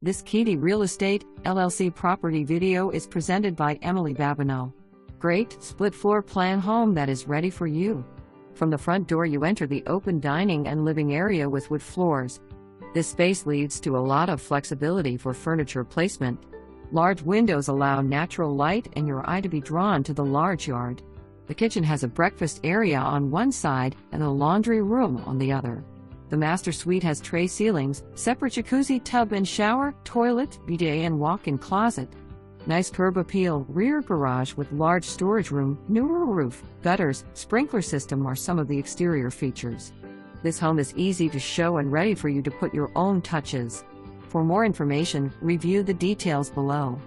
This Keaty Real Estate, LLC property video is presented by Emily Babineau. Great, split floor plan home that is ready for you. From the front door you enter the open dining and living area with wood floors. This space leads to a lot of flexibility for furniture placement. Large windows allow natural light and your eye to be drawn to the large yard. The kitchen has a breakfast area on one side and a laundry room on the other. The master suite has tray ceilings, separate jacuzzi, tub and shower, toilet, bidet and walk-in closet. Nice curb appeal, rear garage with large storage room, newer roof, gutters, sprinkler system are some of the exterior features. This home is easy to show and ready for you to put your own touches. For more information, review the details below.